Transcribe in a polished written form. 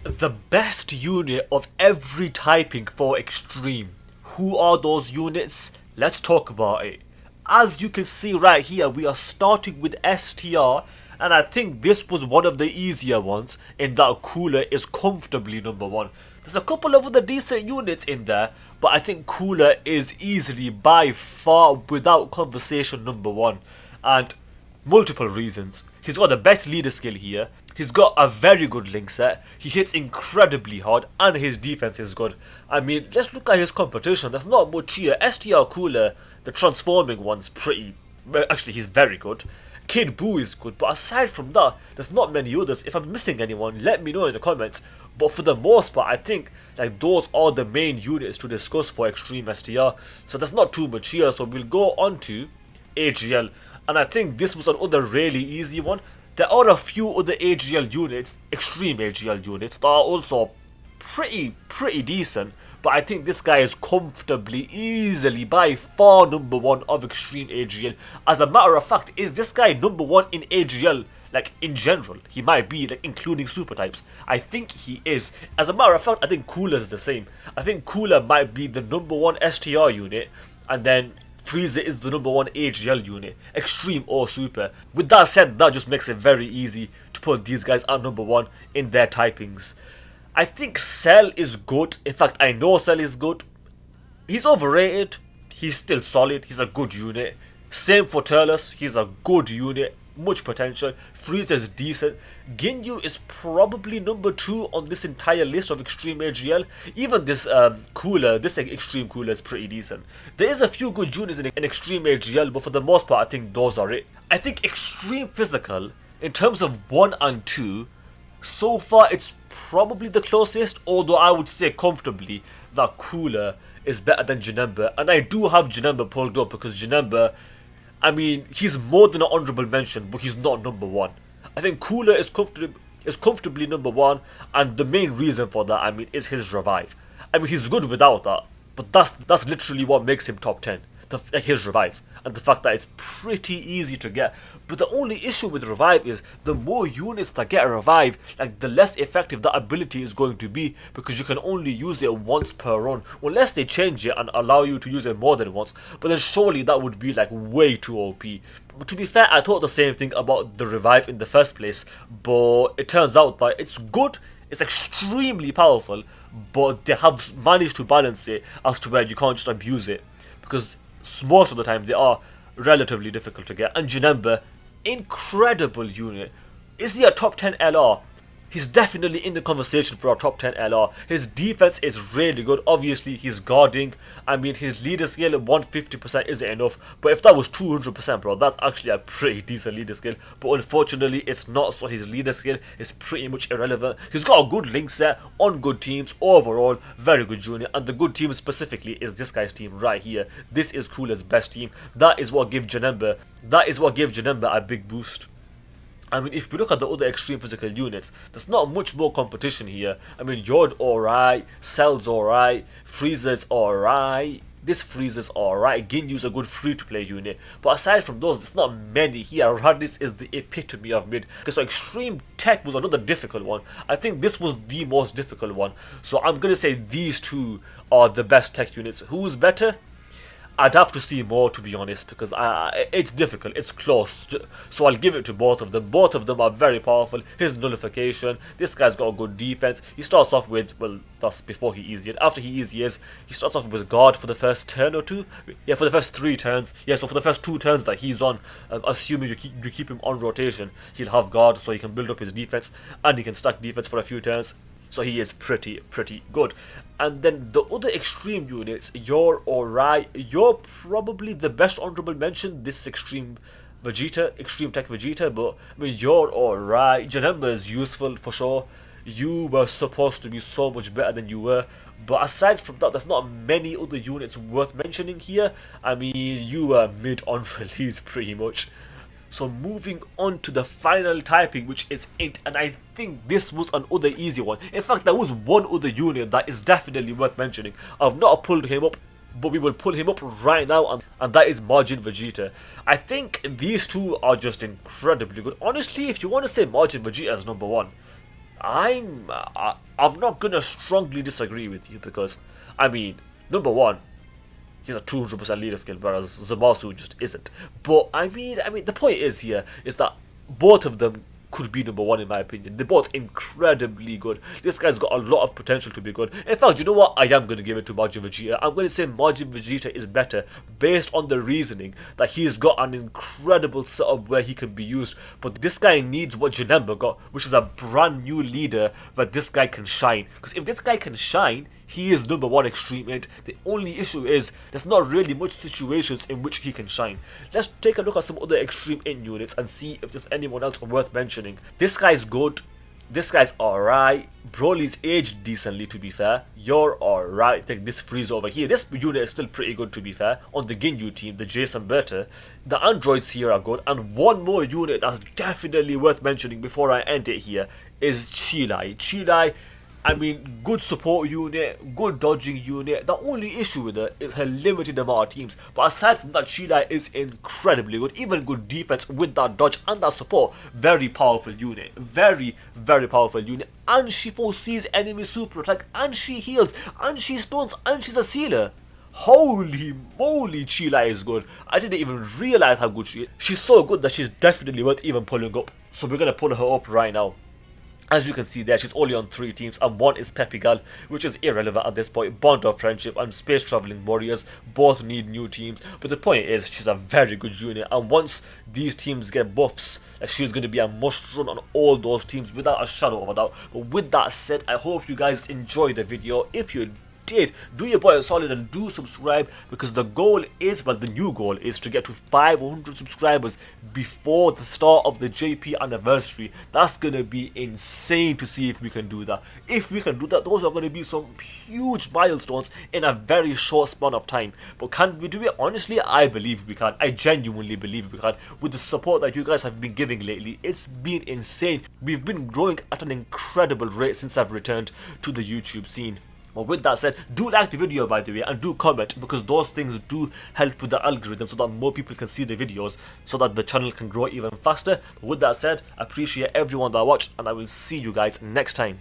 the best unit of every typing for Extreme. Who are those units? Let's talk about it. As you can see right here, we are starting with STR, and I think this was one of the easier ones in that Cooler is comfortably number one. There's a couple of other decent units in there, but I think Cooler is easily by far without conversation number one, and multiple reasons. He's got the best leader skill here. He's got a very good link set. He hits incredibly hard and his defense is good. I mean, let's look at his competition. There's not much here. STR Cooler, the transforming one's pretty... well, actually, he's very good. Kid Buu is good, but aside from that, there's not many others. If I'm missing anyone, let me know in the comments. But for the most part, I think like those are the main units to discuss for Extreme STR. So there's not too much here. So we'll go on to AGL. And I think this was another really easy one. There are a few other AGL units, Extreme AGL units, that are also pretty decent. But I think this guy is comfortably, easily, by far number one of Extreme AGL. As a matter of fact, is this guy number one in AGL, like in general? He might be, like including super types. I think he is. As a matter of fact, I think Cooler is the same. I think Cooler might be the number one STR unit, and then Frieza is the number one AGL unit, Extreme or Super. With that said, that just makes it very easy to put these guys at number one in their typings. I think Cell is good. In fact, I know Cell is good. He's overrated. He's still solid. He's a good unit. Same for Turles. He's a good unit. Much potential. Frieza is decent. Ginyu is probably number 2 on this entire list of Extreme AGL. Even this Cooler, this Extreme Cooler is pretty decent. There is a few good units in Extreme AGL, but for the most part, I think those are it. I think Extreme Physical, in terms of 1 and 2, so far it's probably the closest, although I would say comfortably that Cooler is better than Janemba. And I do have Janemba pulled up because Janemba, I mean, he's more than an honourable mention, but he's not number 1. I think Cooler is comfortably number 1, and the main reason for that, I mean, is his revive. I mean, he's good without that, but that's literally what makes him top 10. His revive, and the fact that it's pretty easy to get. But the only issue with revive is the more units that get a revive, like the less effective that ability is going to be, because you can only use it once per run, unless they change it and allow you to use it more than once. But then surely that would be like way too OP. But to be fair, I thought the same thing about the revive in the first place, but it turns out that it's good, it's extremely powerful, but they have managed to balance it as to where you can't just abuse it, because most of the time they are relatively difficult to get. And Janemba, incredible unit. Is he a top 10 LR? He's definitely in the conversation for a top 10 LR. His defense is really good. Obviously, he's guarding. I mean, his leader skill at 150% isn't enough. But if that was 200%, bro, that's actually a pretty decent leader skill. But unfortunately, it's not. So his leader skill is pretty much irrelevant. He's got a good link set on good teams. Overall, very good unit. And the good team specifically is this guy's team right here. This is Cooler's best team. That is what gave Janemba a big boost. I mean, if we look at the other Extreme Physical units, there's not much more competition here. I mean, Yord alright, Cell's alright, Frieza's alright, this Frieza's alright, Ginyu's a good free-to-play unit. But aside from those, there's not many here. Raditz is the epitome of mid. Okay, so Extreme Tech was another difficult one. I think this was the most difficult one. So I'm going to say these two are the best tech units. Who's better? I'd have to see more, to be honest, because it's difficult, it's close, so I'll give it to both of them. Both of them are very powerful. His nullification, this guy's got a good defense. He starts off with, well, that's before he easied. After he easies, he starts off with guard for the first turn or two. Yeah, for the first 3 turns. Yeah, so for the first 2 turns that he's on, assuming you keep him on rotation, he'll have guard, so he can build up his defense, and he can stack defense for a few turns. So he is pretty good. And then the other Extreme units, you're alright. You're probably the best honorable mention, this Extreme Vegeta, Extreme Tech Vegeta, but I mean, you're alright. Janemba is useful for sure. You were supposed to be so much better than you were. But aside from that, there's not many other units worth mentioning here. I mean, you were mid on release pretty much. So moving on to the final typing, which is Int, and I think this was another easy one. In fact, there was one other unit that is definitely worth mentioning. I've not pulled him up, but we will pull him up right now, and that is Margin Vegeta. I think these two are just incredibly good. Honestly, if you want to say Margin Vegeta as number 1, I'm not gonna strongly disagree with you because, I mean, number one, he's a 200% leader skill, whereas Zamasu just isn't. But I mean, the point is here is that both of them could be number one in my opinion. They're both incredibly good. This guy's got a lot of potential to be good. In fact, you know what? I am going to give it to Majin Vegeta. I'm going to say Majin Vegeta is better based on the reasoning that he's got an incredible setup where he can be used. But this guy needs what Janemba got, which is a brand new leader where this guy can shine. Because if this guy can shine, he is number one extreme 8. The only issue is there's not really much situations in which he can shine. Let's take a look at some other extreme 8 units and see if there's anyone else worth mentioning. This guy's good. This guy's alright. Broly's aged decently, to be fair. You're alright. Take this freeze over here. This unit is still pretty good, to be fair. On the Ginyu team, the Jason Berta. The androids here are good. And one more unit that's definitely worth mentioning before I end it here is Chilai. Chilai, I mean, good support unit, good dodging unit. The only issue with her is her limited amount of teams. But aside from that, Chilai is incredibly good. Even good defense with that dodge and that support. Very powerful unit. Very, very powerful unit. And she foresees enemy super attack. And she heals. And she stuns. And she's a sealer. Holy moly, Chilai is good. I didn't even realize how good she is. She's so good that she's definitely worth even pulling up. So we're going to pull her up right now. As you can see there, she's only on 3 teams, and one is Peppy Gal, which is irrelevant at this point. Bond of Friendship and Space Traveling Warriors both need new teams, but the point is she's a very good unit, and once these teams get buffs, she's going to be a must run on all those teams without a shadow of a doubt. But with that said, I hope you guys enjoyed the video. If you did, do your boy a solid and do subscribe, because the goal is, well, the new goal is to get to 500 subscribers before the start of the JP anniversary. That's gonna be insane to see if we can do that. If we can do that, those are gonna be some huge milestones in a very short span of time. But can we do it? Honestly, I believe we can. I genuinely believe we can. With the support that you guys have been giving lately, it's been insane. We've been growing at an incredible rate since I've returned to the YouTube scene. But with that said, do like the video, by the way, and do comment, because those things do help with the algorithm so that more people can see the videos, so that the channel can grow even faster. But with that said, I appreciate everyone that watched, and I will see you guys next time.